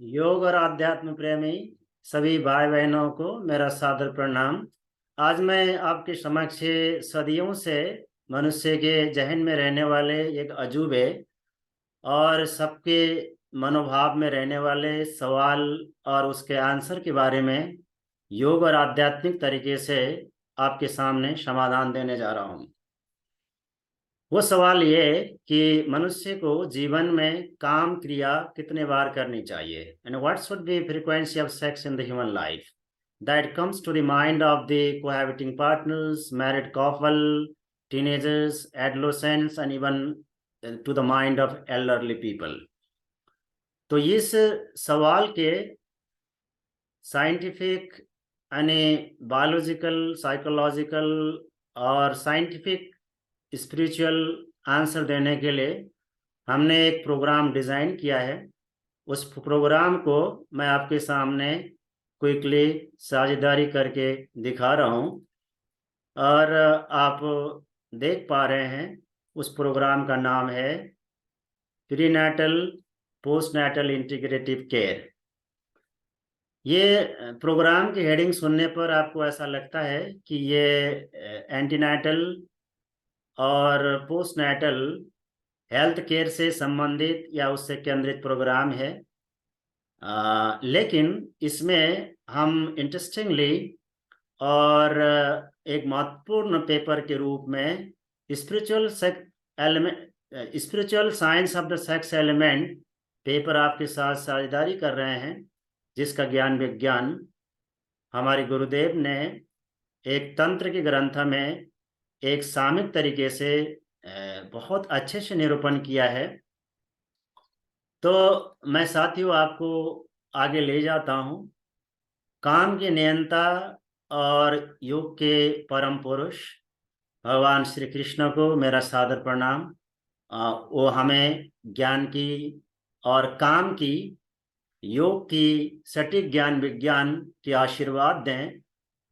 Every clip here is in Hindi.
योग और आध्यात्म प्रेमी सभी भाई बहनों को मेरा सादर प्रणाम। आज मैं आपके समक्ष सदियों से मनुष्य के जहन में रहने वाले एक अजूबे और सबके मनोभाव में रहने वाले सवाल और उसके आंसर के बारे में योग और आध्यात्मिक तरीके से आपके सामने समाधान देने जा रहा हूँ। वो सवाल ये कि मनुष्य को जीवन में काम क्रिया कितने बार करनी चाहिए and what should be frequency of sex in the human life that comes to the mind of the cohabiting partners, married couple, teenagers, adolescents and even to the mind of elderly people. तो इस सवाल के साइंटिफिक यानी बायोलॉजिकल, साइकोलॉजिकल और साइंटिफिक स्पिरिचुअल आंसर देने के लिए हमने एक प्रोग्राम डिज़ाइन किया है। उस प्रोग्राम को मैं आपके सामने क्विकली साझेदारी करके दिखा रहा हूँ और आप देख पा रहे हैं उस प्रोग्राम का नाम है प्रीनेटल पोस्टनेटल इंटीग्रेटिव केयर। ये प्रोग्राम की हेडिंग सुनने पर आपको ऐसा लगता है कि ये एंटीनेटल और पोस्टनेटल हेल्थ केयर से संबंधित या उससे केंद्रित प्रोग्राम है। लेकिन इसमें हम इंटरेस्टिंगली और एक महत्वपूर्ण पेपर के रूप में spiritual element, spiritual science of the sex element paper आपके साथ साझेदारी कर रहे हैं, जिसका ज्ञान विज्ञान हमारे गुरुदेव ने एक तंत्र के ग्रंथ में एक सामयिक तरीके से बहुत अच्छे से निरूपण किया है। तो मैं साथियों आपको आगे ले जाता हूँ। काम के नियंता और योग के परम पुरुष भगवान श्री कृष्ण को मेरा सादर प्रणाम। वो हमें ज्ञान की और काम की, योग की सटीक ज्ञान विज्ञान के आशीर्वाद दें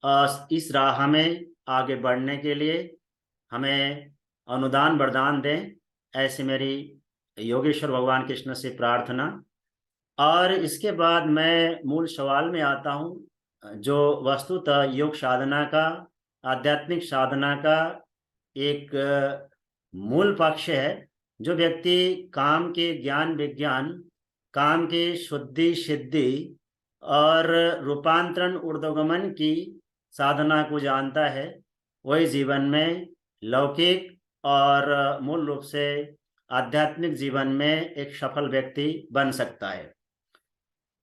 और इस राह में आगे बढ़ने के लिए हमें अनुदान वरदान दें, ऐसे मेरी योगेश्वर भगवान कृष्ण से प्रार्थना। और इसके बाद मैं मूल सवाल में आता हूँ, जो वस्तुतः योग साधना का, आध्यात्मिक साधना का एक मूल पक्ष है। जो व्यक्ति काम के ज्ञान विज्ञान, काम के शुद्धि सिद्धि और रूपांतरण ऊर्ध्वगमन की साधना को जानता है, वही जीवन में लौकिक और मूल रूप से आध्यात्मिक जीवन में एक सफल व्यक्ति बन सकता है।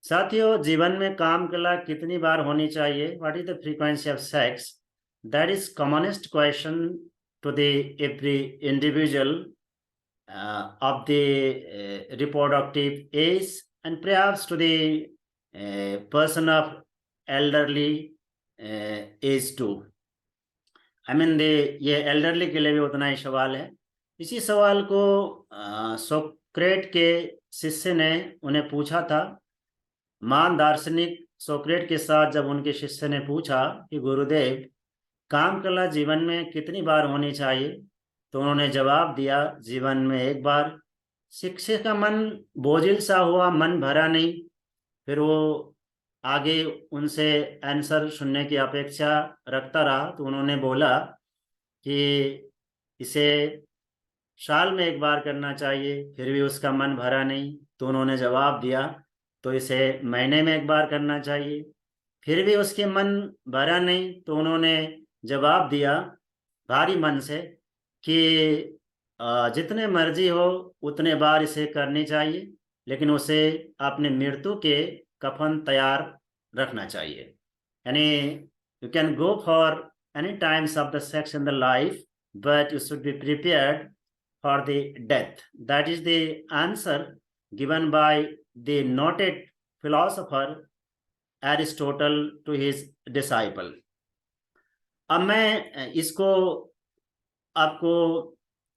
साथियों, जीवन में काम कला कितनी बार होनी चाहिए? What is the frequency of sex? That is commonest question to the every individual of the reproductive age and perhaps to the person of elderly age too. I mean ये एल्डरली के लिए भी उतना ही सवाल है। इसी सवाल को सोक्रेट के शिष्य ने उन्हें पूछा था। महान दार्शनिक सोक्रेट के साथ जब उनके शिष्य ने पूछा कि गुरुदेव, काम कला जीवन में कितनी बार होनी चाहिए, तो उन्होंने जवाब दिया, जीवन में एक बार। शिक्षक का मन बोझिल सा हुआ, मन भरा नहीं। फिर वो आगे उनसे आंसर सुनने की अपेक्षा रखता रहा, तो उन्होंने बोला कि इसे साल में एक बार करना चाहिए। फिर भी उसका मन भरा नहीं, तो उन्होंने जवाब दिया, तो इसे महीने में एक बार करना चाहिए। फिर भी उसके मन भरा नहीं, तो उन्होंने जवाब दिया भारी मन से कि जितने मर्जी हो उतने बार इसे करनी चाहिए, लेकिन उसे अपने मृत्यु के कफन तैयार रखना चाहिए। यानी you can go for any times of the sex in the life, but you should be prepared for the death. That is the answer given by the noted philosopher Aristotle to his disciple. अब मैं इसको आपको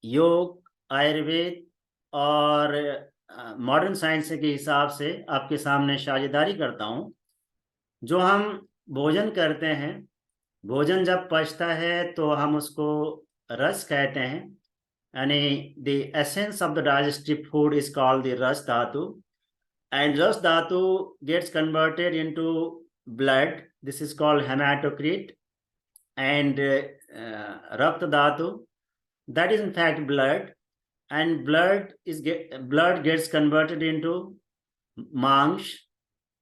योग, आयुर्वेद और मॉडर्न साइंस के हिसाब से आपके सामने साझेदारी करता हूँ। जो हम भोजन करते हैं, भोजन जब पचता है तो हम उसको रस कहते हैं। यानी the essence of the digestive food is called the रस धातु। and Ras Dhatu gets converted into blood. This is called hematocrit. And Rakta Dhatu, that is in fact blood, and blood gets converted into Mangsh,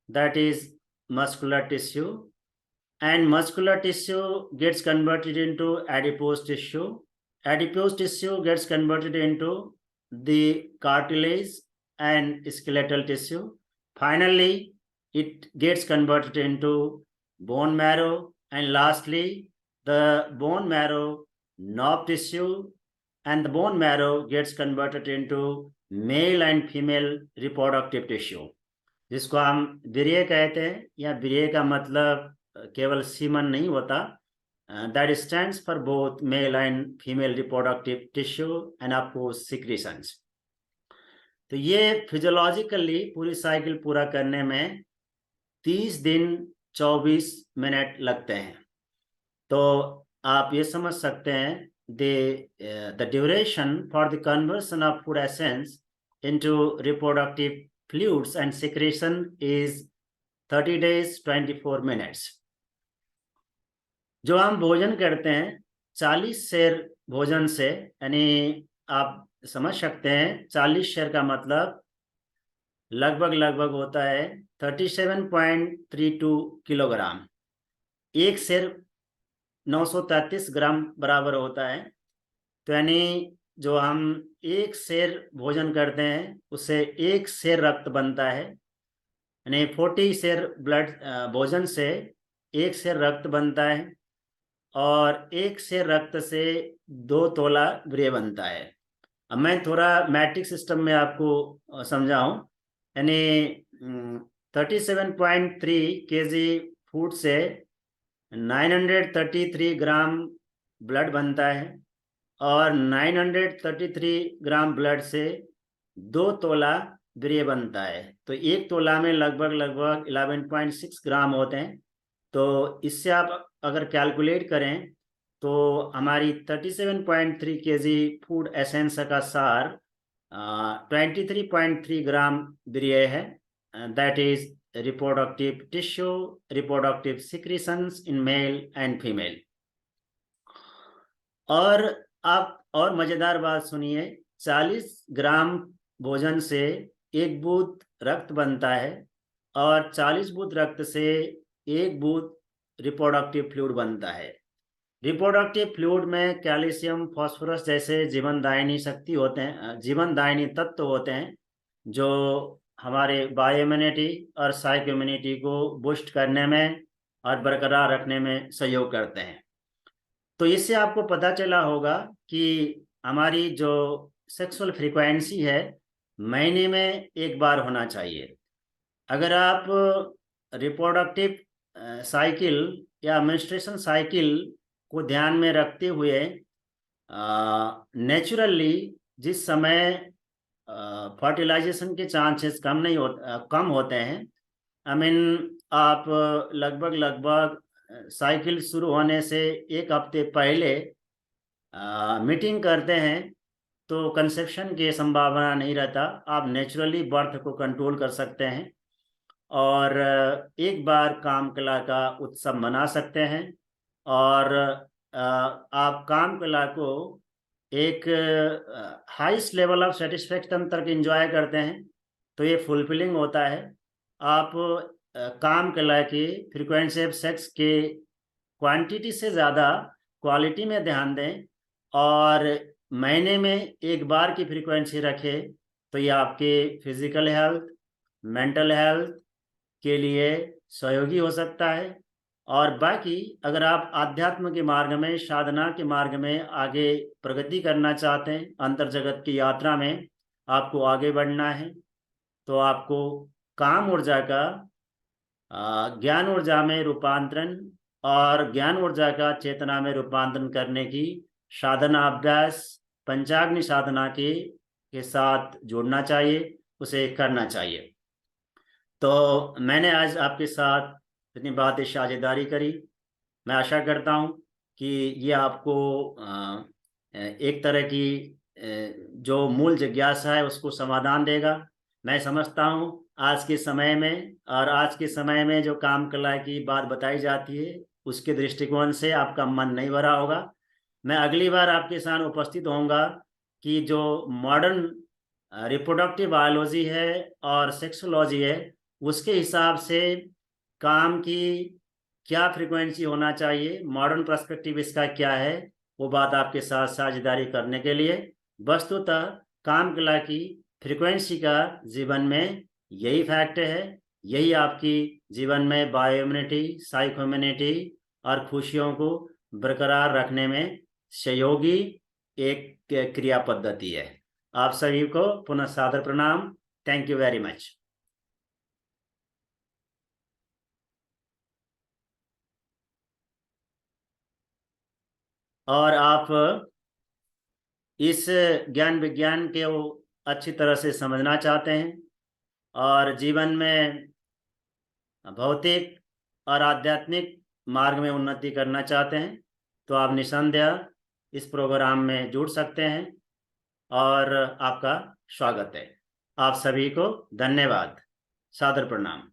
that is muscular tissue, and muscular tissue gets converted into adipose tissue. Adipose tissue gets converted into the cartilage and skeletal tissue. Finally, it gets converted into bone marrow, and lastly, the bone marrow nerve tissue and the bone marrow gets converted into male and female reproductive tissue, जिसको हम वीर्य कहते हैं, या वीर्य का मतलब केवल सीमन नहीं होता, that stands for both male and female reproductive tissue and आपको सिक्रीशंस। तो ये फिजियोलॉजिकली पूरी साइकिल पूरा करने में 30 दिन 24 मिनट लगते हैं। तो आप ये समझ सकते हैं the duration for the conversion of food essence into reproductive fluids and secretion is 30 days 24 minutes। जो हम भोजन करते हैं 40 शेर भोजन से, यानी आप समझ सकते हैं 40 शेर का मतलब लगभग होता है 37.32 किलोग्राम। एक शेर 933 ग्राम बराबर होता है। तो यानी जो हम एक शेर भोजन करते हैं उससे एक शेर रक्त बनता है, यानी 40 शेर ब्लड भोजन से एक शेर रक्त बनता है, और एक शेर रक्त से 2 तोला वीर्य बनता है। अब मैं थोड़ा मैट्रिक सिस्टम में आपको समझाऊं, यानी 37.3 केजी फूड से 933 ग्राम ब्लड बनता है, और 933 ग्राम ब्लड से 2 तोला वीर्य बनता है। तो 1 तोला में लगभग 11.6 ग्राम होते हैं। तो इससे आप अगर कैलकुलेट करें तो हमारी 37.3 केजी फूड एसेंस का सार 23.3 ग्राम वीर्य है। That is reproductive tissue, reproductive secretions in male and female। और आप और मजेदार बात सुनिए, 40 ग्राम भोजन से 1 बूंद रक्त बनता है, और 40 बूंद रक्त से 1 बूंद रिप्रोडक्टिव फ्लूइड बनता है। रिप्रोडक्टिव फ्लूइड में कैल्शियम, फास्फोरस जैसे जीवनदायिनी शक्ति होते हैं, जीवनदायिनी तत्व होते हैं, जो हमारे बायो इम्यूनिटी और साइको इम्यूनिटी को बूस्ट करने में और बरकरार रखने में सहयोग करते हैं। तो इससे आपको पता चला होगा कि हमारी जो सेक्सुअल फ्रीक्वेंसी है महीने में 1 बार होना चाहिए। अगर आप रिप्रोडक्टिव साइकिल या मेंस्ट्रुएशन साइकिल को ध्यान में रखते हुए नेचुरली जिस समय फर्टिलाइजेशन के चांसेस कम होते हैं, आई मीन आप लगभग साइकिल शुरू होने से 1 हफ्ते पहले मीटिंग करते हैं, तो कंसेप्शन की संभावना नहीं रहता। आप नेचुरली बर्थ को कंट्रोल कर सकते हैं और एक बार कामकला का उत्सव मना सकते हैं, और आप कामकला को एक हाईएस्ट लेवल ऑफ सेटिस्फेक्शन तक एंजॉय करते हैं। तो ये फुलफिलिंग होता है। आप कामकला की फ्रीक्वेंसी ऑफ सेक्स के क्वांटिटी से ज़्यादा क्वालिटी में ध्यान दें, और महीने में 1 बार की फ्रीक्वेंसी रखें। तो ये आपके फिजिकल हेल्थ, मेंटल हेल्थ के लिए सहयोगी हो सकता है। और बाकी अगर आप आध्यात्म के मार्ग में, साधना के मार्ग में आगे प्रगति करना चाहते हैं, अंतर जगत की यात्रा में आपको आगे बढ़ना है, तो आपको काम ऊर्जा का ज्ञान ऊर्जा में रूपांतरण और ज्ञान ऊर्जा का चेतना में रूपांतरण करने की साधना अभ्यास पंचाग्नि साधना के साथ जोड़ना चाहिए, उसे करना चाहिए। तो मैंने आज आपके साथ इतनी बातें साझेदारी करी। मैं आशा करता हूँ कि ये आपको एक तरह की जो मूल जिज्ञासा है उसको समाधान देगा। मैं समझता हूँ आज के समय में, और आज के समय में जो काम कला की बात बताई जाती है उसके दृष्टिकोण से आपका मन नहीं भरा होगा। मैं अगली बार आपके सामने उपस्थित होऊंगा कि जो मॉडर्न रिप्रोडक्टिव बायोलॉजी है और सेक्सोलॉजी है उसके हिसाब से काम की क्या फ्रीक्वेंसी होना चाहिए, मॉडर्न पर्सपेक्टिव इसका क्या है, वो बात आपके साथ साझेदारी करने के लिए। वस्तुतः काम कला की फ्रीक्वेंसी का जीवन में यही फैक्ट है, यही आपकी जीवन में बायो इम्यूनिटी, साइको इम्यूनिटी और खुशियों को बरकरार रखने में सहयोगी एक क्रिया पद्धति है। आप सभी को पुनः सादर प्रणाम। Thank you very much. और आप इस ज्ञान विज्ञान के वो अच्छी तरह से समझना चाहते हैं और जीवन में भौतिक और आध्यात्मिक मार्ग में उन्नति करना चाहते हैं, तो आप निसंदेह इस प्रोग्राम में जुड़ सकते हैं और आपका स्वागत है। आप सभी को धन्यवाद। सादर प्रणाम।